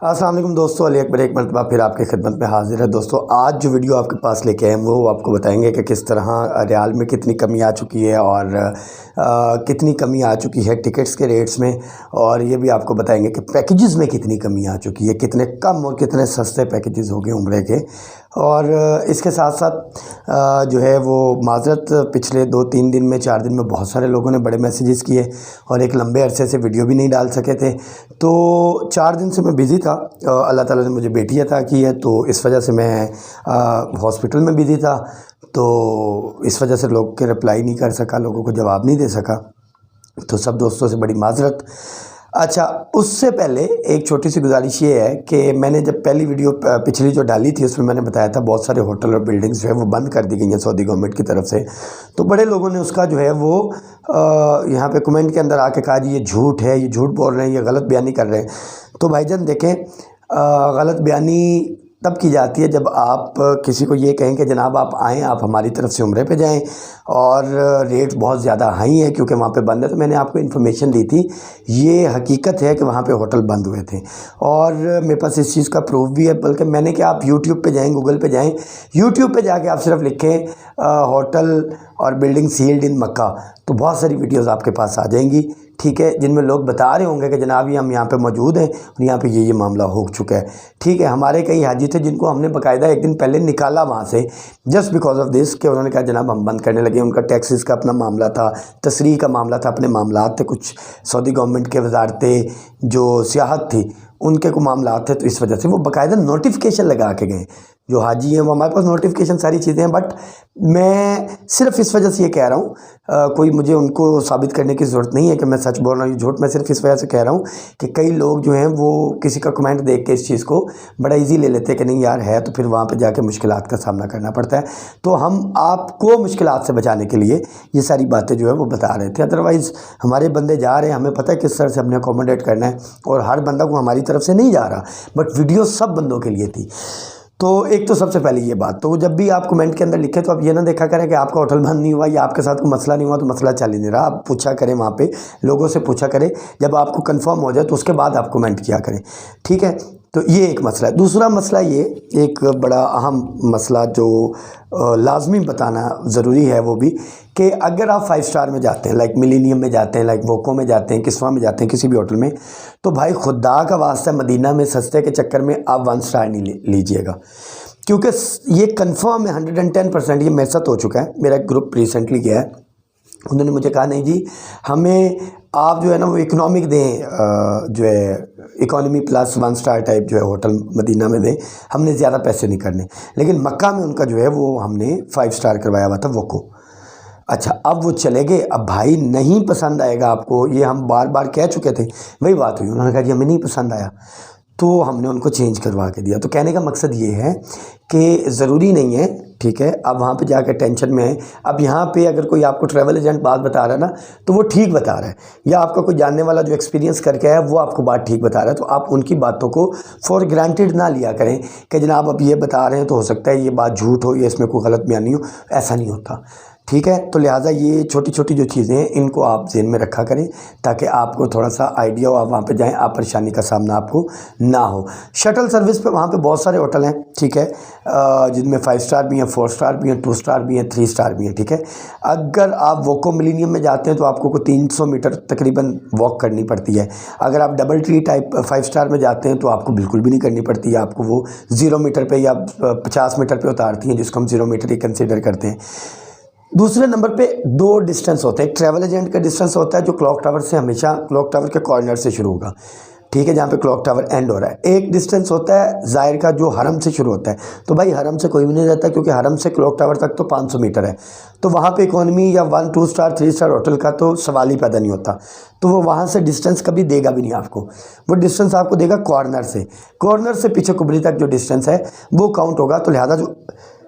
अस्सलाम वालेकुम दोस्तों, अली अकबर एक मरतबा फिर आपकी खिदमत में हाजिर है। दोस्तों आज जो वीडियो आपके पास लेके आए हैं वो आपको बताएंगे कि किस तरह रियाल में कितनी कमी आ चुकी है और कितनी कमी आ चुकी है टिकट्स के रेट्स में, और ये भी आपको बताएंगे कि पैकेजेस में कितनी कमी आ चुकी है, कितने कम और कितने सस्ते पैकेजेस हो गए उम्रे के। और इसके साथ साथ जो है वो माजरत, पिछले 2-3 दिन में 4 दिन में बहुत सारे लोगों ने बड़े मैसेजेस किए और एक लंबे अरसे से वीडियो भी नहीं डाल सके थे। तो 4 दिन से मैं बिज़ी था, अल्लाह ताला ने मुझे बेटी अता की है, तो इस वजह से मैं हॉस्पिटल में बिज़ी था, तो इस वजह से लोग के रिप्लाई नहीं कर सका, लोगों को जवाब नहीं दे सका। तो सब दोस्तों से बड़ी माजरत। अच्छा, उससे पहले एक छोटी सी गुजारिश ये है कि मैंने जब पहली वीडियो पिछली जो डाली थी उसमें मैंने बताया था बहुत सारे होटल और बिल्डिंग्स जो है वो बंद कर दी गई हैं सऊदी गवर्नमेंट की तरफ से। तो बड़े लोगों ने उसका जो है वो यहाँ पे कमेंट के अंदर आके कहा जी ये झूठ है, ये झूठ बोल रहे हैं, ये गलत बयानी कर रहे हैं। तो भाईजान देखें, गलत बयानी तब की जाती है जब आप किसी को ये कहें कि जनाब आप आएँ, आप हमारी तरफ से उम्रे पे जाएं और रेट बहुत ज़्यादा हाई है क्योंकि वहाँ पे बंद है। तो मैंने आपको इन्फॉर्मेशन दी थी, ये हकीकत है कि वहाँ पे होटल बंद हुए थे और मेरे पास इस चीज़ का प्रूफ भी है। बल्कि मैंने कि आप यूट्यूब पे जाएँ, गूगल पे जाएँ, यूट्यूब पे जाके आप सिर्फ लिखें होटल और बिल्डिंग सील्ड इन मक्का, तो बहुत सारी वीडियोज़ आपके पास आ जाएंगी, ठीक है, जिनमें लोग बता रहे होंगे कि जनाब ये हम यहाँ पे मौजूद हैं और यहाँ पे ये मामला हो चुका है। ठीक है, हमारे कई हाजी थे जिनको हमने बाकायदा एक दिन पहले निकाला वहाँ से जस्ट बिकॉज ऑफ दिस कि उन्होंने कहा जनाब हम बंद करने लगे। उनका टैक्सेस का अपना मामला था, तसरीह का मामला था, अपने मामलात थे, कुछ सऊदी गवर्नमेंट के वजारतें जो सियाहत थी उनके को मामला थे, तो इस वजह से वो बाकायदा नोटिफिकेशन लगा के गए। जो हाजी हैं वो हमारे पास नोटिफिकेशन सारी चीज़ें हैं, बट मैं सिर्फ इस वजह से ये कह रहा हूँ, कोई मुझे उनको साबित करने की ज़रूरत नहीं है कि मैं सच बोल रहा हूँ, ये झूठ। मैं सिर्फ इस वजह से कह रहा हूँ कि कई लोग जो हैं वो किसी का कमेंट देख के इस चीज़ को बड़ा ईजी ले लेते हैं कि नहीं यार है, तो फिर वहाँ पर जाके मुश्किलात का सामना करना पड़ता है। तो हम आपको मुश्किलात से बचाने के लिए ये सारी बातें जो है वो बता रहे थे। अदरवाइज़ हमारे बंदे जा रहे हैं, हमें पता है किस तरह से हमने अकोमोडेट करना है, और हर बंदा को हमारी तरफ से नहीं जा रहा, बट वीडियो सब बंदों के लिए थी। तो एक तो सबसे पहले ये बात, तो जब भी आप कमेंट के अंदर लिखें तो आप ये ना देखा करें कि आपका होटल बंद नहीं हुआ या आपके साथ कोई मसला नहीं हुआ, तो मसला चल ही नहीं रहा। आप पूछा करें, वहाँ पे लोगों से पूछा करें, जब आपको कंफर्म हो जाए तो उसके बाद आप कमेंट किया करें, ठीक है। तो ये एक मसला है। दूसरा मसला ये एक बड़ा अहम मसला जो लाजमी बताना ज़रूरी है वो भी, कि अगर आप 5 स्टार में जाते हैं, लाइक मिलीनियम में जाते हैं, लाइक वोको में जाते हैं, किस्वा में जाते हैं, किसी भी होटल में, तो भाई खुदा का वास्ता मदीना में सस्ते के चक्कर में आप 1 स्टार नहीं लीजिएगा, क्योंकि ये कंफर्म है 110%। ये मेरे साथ हो चुका है। मेरा एक ग्रुप रिसेंटली गया है, उन्होंने मुझे कहा नहीं जी हमें आप जो है ना वो इकोनॉमिक दें, जो है इकोनॉमी प्लस 1 स्टार टाइप जो है होटल मदीना में दें, हमने ज़्यादा पैसे नहीं करने। लेकिन मक्का में उनका जो है वो हमने 5 स्टार करवाया हुआ था वोको। अच्छा, अब वो चले गए। अब भाई नहीं पसंद आएगा आपको, ये हम बार बार कह चुके थे, वही बात हुई। उन्होंने कहा जी हमें नहीं पसंद आया, तो हमने उनको चेंज करवा के दिया। तो कहने का मकसद ये है कि ज़रूरी नहीं है, ठीक है, अब वहाँ पे जाकर टेंशन में है। अब यहाँ पे अगर कोई आपको ट्रैवल एजेंट बात बता रहा है ना, तो वो ठीक बता रहा है, या आपका कोई जानने वाला जो एक्सपीरियंस करके आया वो आपको बात ठीक बता रहा है, तो आप उनकी बातों को फॉर ग्रांटेड ना लिया करें कि जनाब अब ये बता रहे हैं तो हो सकता है ये बात झूठ हो या इसमें कोई गलत बयानी हो। ऐसा नहीं होता, ठीक है। तो लिहाजा ये छोटी छोटी जो चीज़ें हैं इनको आप ज़हन में रखा करें ताकि आपको थोड़ा सा आइडिया हो, आप वहाँ पे जाएं, आप परेशानी का सामना आपको ना हो। शटल सर्विस पे वहाँ पे बहुत सारे होटल हैं, ठीक है, जिनमें 5 स्टार भी हैं, 4 स्टार भी हैं, 2 स्टार भी हैं, 3 स्टार भी हैं, ठीक है। अगर आप वोको मिलीनियम में जाते हैं तो आपको को 300 मीटर तकरीबन वॉक करनी पड़ती है। अगर आप डबल ट्री टाइप 5 स्टार में जाते हैं तो आपको बिल्कुल भी नहीं करनी पड़ती है, आपको वो 0 मीटर पर या 50 मीटर पर उतारती हैं, जिसको हम 0 मीटर ही कंसिडर करते हैं। दूसरे नंबर पे 2 डिस्टेंस होते हैं। एक ट्रैवल एजेंट का डिस्टेंस होता है जो क्लॉक टावर से हमेशा क्लॉक टावर के कॉर्नर से शुरू होगा, ठीक है, जहाँ पे क्लॉक टावर एंड हो रहा है। एक डिस्टेंस होता है ज़ाहिर का जो हरम से शुरू होता है। तो भाई हरम से कोई भी नहीं रहता, क्योंकि हरम से क्लॉक टावर तक तो 500 मीटर है, तो वहाँ पे इकोनॉमी या 1, 2 स्टार 3 स्टार होटल का तो सवाल ही पैदा नहीं होता। तो वो वहाँ से डिस्टेंस कभी देगा भी नहीं आपको, वो डिस्टेंस आपको देगा कॉर्नर से पीछे कुबरी तक जो डिस्टेंस है वो काउंट होगा। तो लिहाजा जो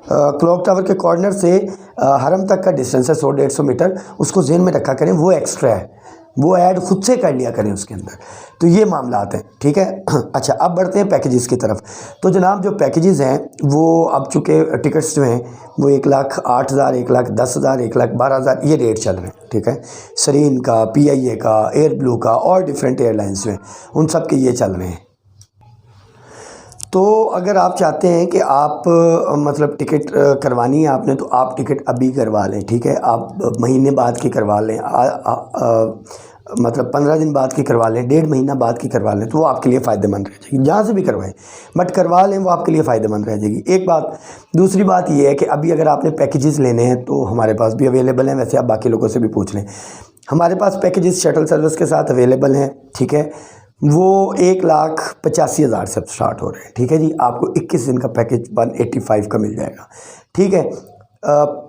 क्लॉक टावर के कॉर्नर से हरम तक का डिस्टेंस है 100-150 मीटर, उसको ज़हन में रखा करें, वो एक्स्ट्रा है, वो ऐड खुद से कर लिया करें उसके अंदर। तो ये मामला आते हैं, ठीक है। अच्छा, अब बढ़ते हैं पैकेजेस की तरफ। तो जनाब जो पैकेजेस हैं वो अब चूँकि टिकट्स जो हैं वो 1,08,000, 1,10,000, 1,12,000 ये रेट चल रहे हैं, ठीक है। सरीन का, PIA का, एयर ब्लू का और डिफरेंट एयरलाइंस में उन सब के ये चल रहे हैं। तो अगर आप चाहते हैं कि आप मतलब टिकट करवानी है आपने, तो आप टिकट अभी करवा लें, ठीक है। आप महीने बाद की करवा लें, मतलब 15 दिन बाद की करवा लें, 1.5 महीना बाद की करवा लें, तो वो आपके लिए फ़ायदेमंद रह जाएगी। जहाँ से भी करवाएं बट करवा लें, वो आपके लिए फ़ायदेमंद रह जाएगी। एक बात। दूसरी बात ये है कि अभी अगर आपने पैकेजेस लेने हैं तो हमारे पास भी अवेलेबल हैं। वैसे आप बाकी लोगों से भी पूछ लें, हमारे पास पैकेजेस शटल सर्विस के साथ अवेलेबल हैं, ठीक है। वो 1,85,000 से स्टार्ट हो रहे हैं, ठीक है जी। आपको 21 दिन का पैकेज 185 का मिल जाएगा, ठीक है।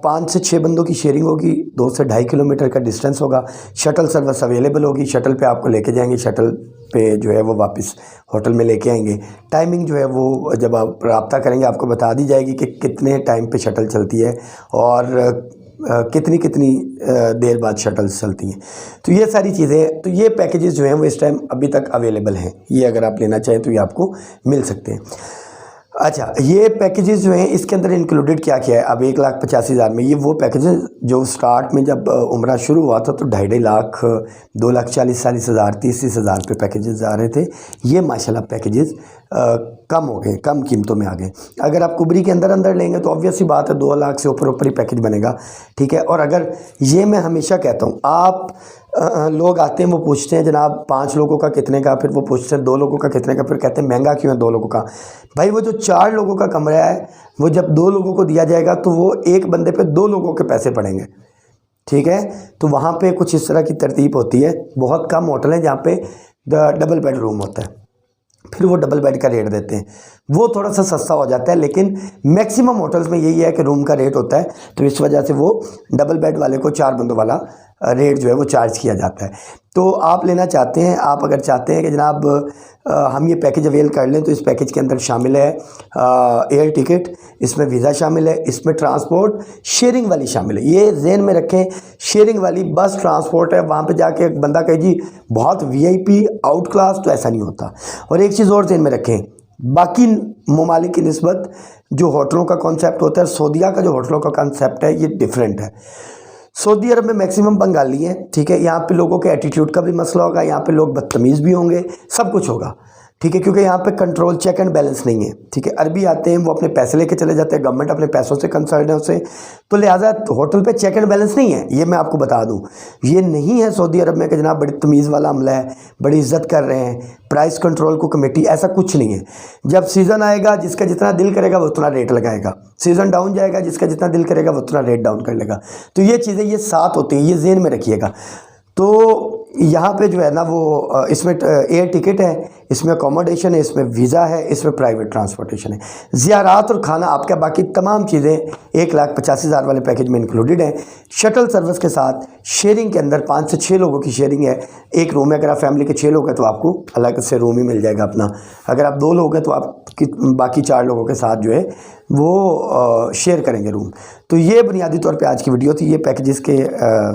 5 से 6 बंदों की शेयरिंग होगी, 2 से 2.5 किलोमीटर का डिस्टेंस होगा। शटल सर्विस अवेलेबल होगी, शटल पे आपको लेके जाएंगे, शटल पे जो है वो वापस होटल में लेके आएंगे। टाइमिंग जो है वो जब आप रब्ता करेंगे आपको बता दी जाएगी कि कितने टाइम पे शटल चलती है और कितनी देर बाद शटल्स चलती हैं। तो ये सारी चीज़ें, तो ये पैकेजेस जो हैं वो इस टाइम अभी तक अवेलेबल हैं। ये अगर आप लेना चाहें तो ये आपको मिल सकते हैं। अच्छा, ये पैकेजेस जो हैं इसके अंदर इंक्लूडेड क्या क्या है अब 1,85,000 में? ये वो पैकेजेस जो स्टार्ट में जब उम्रा शुरू हुआ था तो 2.5 लाख, 2,40,000 30 हज़ार पे पैकेजेस आ रहे थे। ये माशाल्लाह पैकेजेस कम हो गए, कम कीमतों में आ गए। अगर आप कुबरी के अंदर अंदर लेंगे तो ऑब्वियस सी बात है 2 लाख से ऊपर ही पैकेज बनेगा, ठीक है। और अगर ये मैं हमेशा कहता हूँ, आप लोग आते हैं वो पूछते हैं जनाब 5 लोगों का कितने का, फिर वो पूछते हैं 2 लोगों का कितने का, फिर कहते हैं महंगा क्यों है 2 लोगों का। भाई वो जो 4 लोगों का कमरा है वो जब 2 लोगों को दिया जाएगा तो वो एक बंदे पे 2 लोगों के पैसे पड़ेंगे, ठीक है। तो वहाँ पे कुछ इस तरह की तरतीब होती है। बहुत कम होटल हैं जहाँ पे डबल बेड रूम होता है, फिर वो डबल बेड का रेट देते हैं, वो थोड़ा सा सस्ता हो जाता है। लेकिन मैक्सिमम होटल्स में यही है कि रूम का रेट होता है, तो इस वजह से वो डबल बेड वाले को 4 बंदों वाला रेट जो है वो चार्ज किया जाता है। तो आप लेना चाहते हैं, आप अगर चाहते हैं कि जनाब हम ये पैकेज अवेल कर लें, तो इस पैकेज के अंदर शामिल है एयर टिकट, इसमें वीज़ा शामिल है, इसमें ट्रांसपोर्ट शेयरिंग वाली शामिल है। ये ज़हन में रखें, शेयरिंग वाली बस ट्रांसपोर्ट है। वहाँ पे जाके एक बंदा कहे जी बहुत VIP आउट क्लास, तो ऐसा नहीं होता। और एक चीज़ और ज़हन में रखें, बाकी ममालिक की निस्बत जो होटलों का कॉन्सेप्ट होता है, सऊदीया का जो होटलों का कॉन्सेप्ट है ये डिफरेंट है। सऊदी अरब में मैक्सिमम बंगाली हैं, ठीक है। यहाँ पे लोगों के एटीट्यूड का भी मसला होगा, यहाँ पे लोग बदतमीज़ भी होंगे, सब कुछ होगा, ठीक है। क्योंकि यहाँ पे कंट्रोल, चेक एंड बैलेंस नहीं है, ठीक है। अरबी आते हैं वो अपने पैसे लेके चले जाते हैं, गवर्नमेंट अपने पैसों से कंसर्न है उससे, तो लिहाजा होटल पे चेक एंड बैलेंस नहीं है। ये मैं आपको बता दूँ, ये नहीं है सऊदी अरब में कि जनाब बड़ी तमीज़ वाला अमला है, बड़ी इज्जत कर रहे हैं, प्राइस कंट्रोल को कमेटी, ऐसा कुछ नहीं है। जब सीज़न आएगा जिसका जितना दिल करेगा वो उतना रेट लगाएगा, सीज़न डाउन जाएगा जिसका जितना दिल करेगा वो उतना रेट डाउन कर लेगा। तो ये चीज़ें ये साथ होती हैं, ये ज़हन में रखिएगा। तो यहाँ पे जो है ना वो इसमें एयर टिकट है, इसमें अकोमोडेशन है, इसमें वीज़ा है, इसमें प्राइवेट ट्रांसपोर्टेशन है, ज़ियारात और खाना आपका, बाकी तमाम चीज़ें 1,85,000 वाले पैकेज में इंक्लूडेड हैं। शटल सर्विस के साथ शेयरिंग के अंदर 5 से 6 लोगों की शेयरिंग है। एक रूम है, अगर आप फैमिली के 6 लोग हैं तो आपको अलग से रूम ही मिल जाएगा अपना। अगर आप 2 लोग हैं तो आप बाकी 4 लोगों के साथ जो है वो शेयर करेंगे रूम। तो ये बुनियादी तौर पे आज की वीडियो थी। ये पैकेजेस के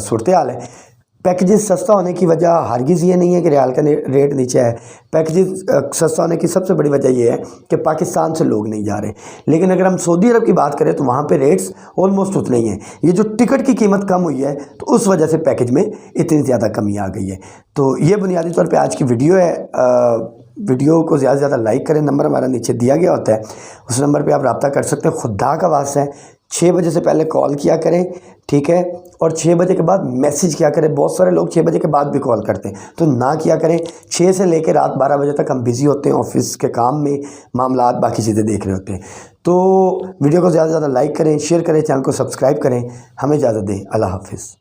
सूरत हाल है। पैकेजेस सस्ता होने की वजह हरगिज़ ये नहीं है कि रियाल का रेट नीचे है। पैकेजेस सस्ता होने की सबसे बड़ी वजह ये है कि पाकिस्तान से लोग नहीं जा रहे। लेकिन अगर हम सऊदी अरब की बात करें तो वहाँ पे रेट्स ऑलमोस्ट उतने ही हैं। ये जो टिकट की कीमत कम हुई है तो उस वजह से पैकेज में इतनी ज़्यादा कमी आ गई है। तो ये बुनियादी तौर पर आज की वीडियो है। वीडियो को ज़्यादा से ज़्यादा लाइक करें, नंबर हमारा नीचे दिया गया होता है, उस नंबर पे आप रब्ता कर सकते हैं। खुदा का वास्ता है 6 बजे से पहले कॉल किया करें, ठीक है, और 6 बजे के बाद मैसेज किया करें। बहुत सारे लोग 6 बजे के बाद भी कॉल करते हैं, तो ना किया करें। 6 से लेकर रात 12 बजे तक हम बिज़ी होते हैं, ऑफिस के काम में, मामलात, बाकी चीज़ें देख रहे होते हैं। तो वीडियो को ज़्यादा से ज़्यादा लाइक करें, शेयर करें, चैनल को सब्सक्राइब करें। हमें इजाज़त दें, अल्लाह हाफिज़।